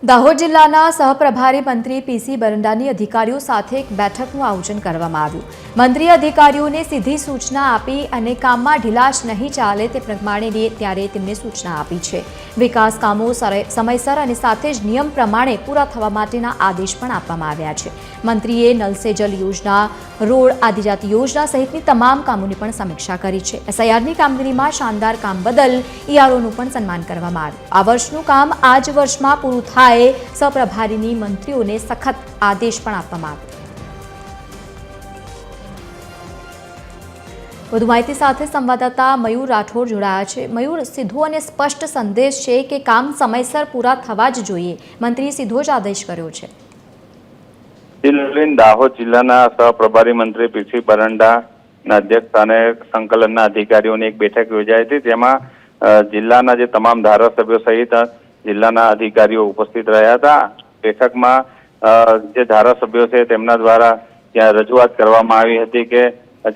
દાહોદ જિલ્લાના સહપ્રભારી મંત્રી પીસી બરંડાની અધિકારીઓ સાથે એક બેઠકનું આયોજન કરવામાં આવ્યું। મંત્રીએ અધિકારીઓને સીધી સૂચના આપી અને કામમાં ઢીલાશ નહીં ચાલે તે પ્રમાણે ત્યારે તેમને સૂચના આપી છે। વિકાસ કામો સમયસર અને સાથે જ નિયમ પ્રમાણે પૂરા થવા માટેના આદેશ પણ આપવામાં આવ્યા છે। મંત્રીએ નલ સે જલ યોજના, રોડ, આદિજાતિ યોજના સહિતની તમામ કામોની પણ સમીક્ષા કરી છે। એસઆઈઆરની કામગીરીમાં શાનદાર કામ બદલ ઈઆરઓનું પણ સન્માન કરવામાં આવ્યું। આ વર્ષનું કામ આ જ વર્ષમાં પૂરું થાય સહપ્રભારીની મંત્રીઓને સખત આદેશ પણ આપવામાં આવ્યો। વધુ માહિતી સાથે સંવાદદાતા મયુર રાઠોડ જોડાયા છે। મયુર, સીધો અને સ્પષ્ટ સંદેશ છે કે કામ સમયસર પૂરા થવા જ જોઈએ, મંત્રીએ સીધો જ આદેશ કર્યો છે। દાહોદ જિલ્લાના સહપ્રભારી મંત્રી પીસી બરંડાના અધ્યક્ષસ્થાને સંકલનના અધિકારીઓની એક બેઠક યોજાઈ હતી, જેમાં જિલ્લાના જે તમામ ધારાસભ્યો સહિત જિલ્લાના અધિકારીઓ ઉપસ્થિત રહ્યા હતા। બેઠકમાં જે ધારાસભ્યો છે તેમના દ્વારા ત્યાં રજૂઆત કરવામાં આવી હતી કે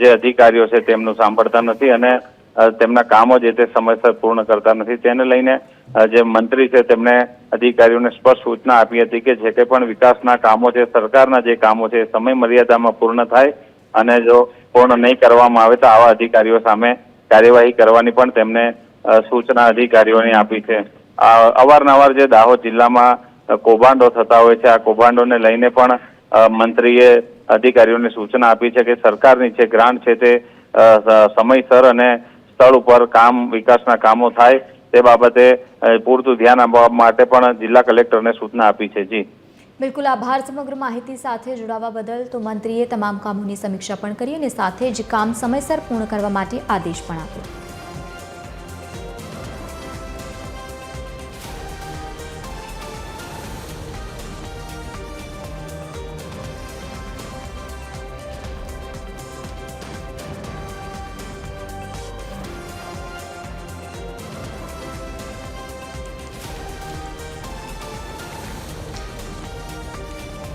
જે અધિકારીઓ છે તેમનું સાંભળતા નથી અને તેમના કામો જે તે સમયસર પૂર્ણ કરતા નથી। તેને લઈને જે મંત્રી છે તેમણે અધિકારીઓને સ્પષ્ટ સૂચના આપી હતી કે જે કંઈ પણ વિકાસના કામો છે, સરકારના જે કામો છે સમય મર્યાદામાં પૂર્ણ થાય અને જો પૂર્ણ નહીં કરવામાં આવે તો આવા અધિકારીઓ સામે કાર્યવાહી કરવાની પણ તેમને સૂચના અધિકારીઓને આપી છે। અવારનવાર જે દાહોદ જિલ્લામાં કૌભાંડો થતા હોય છે, આ કૌભાંડોને લઈને પણ મંત્રીએ અધિકારીઓને સૂચના આપી છે કે સરકારની જે ગ્રાન્ટ છે તે સમયસર અને સ્થળ ઉપર કામ, વિકાસના કામો થાય તે બાબતે પૂરતું ધ્યાન આપવા માટે પણ જિલ્લા કલેક્ટરને સૂચના આપી છે। જી બિલકુલ, આભાર સમગ્ર માહિતી સાથે જોડાવા બદલ। તો મંત્રીએ તમામ કામોની સમીક્ષા પણ કરી અને સાથે જ કામ સમયસર પૂર્ણ કરવા માટે આદેશ પણ આપ્યો।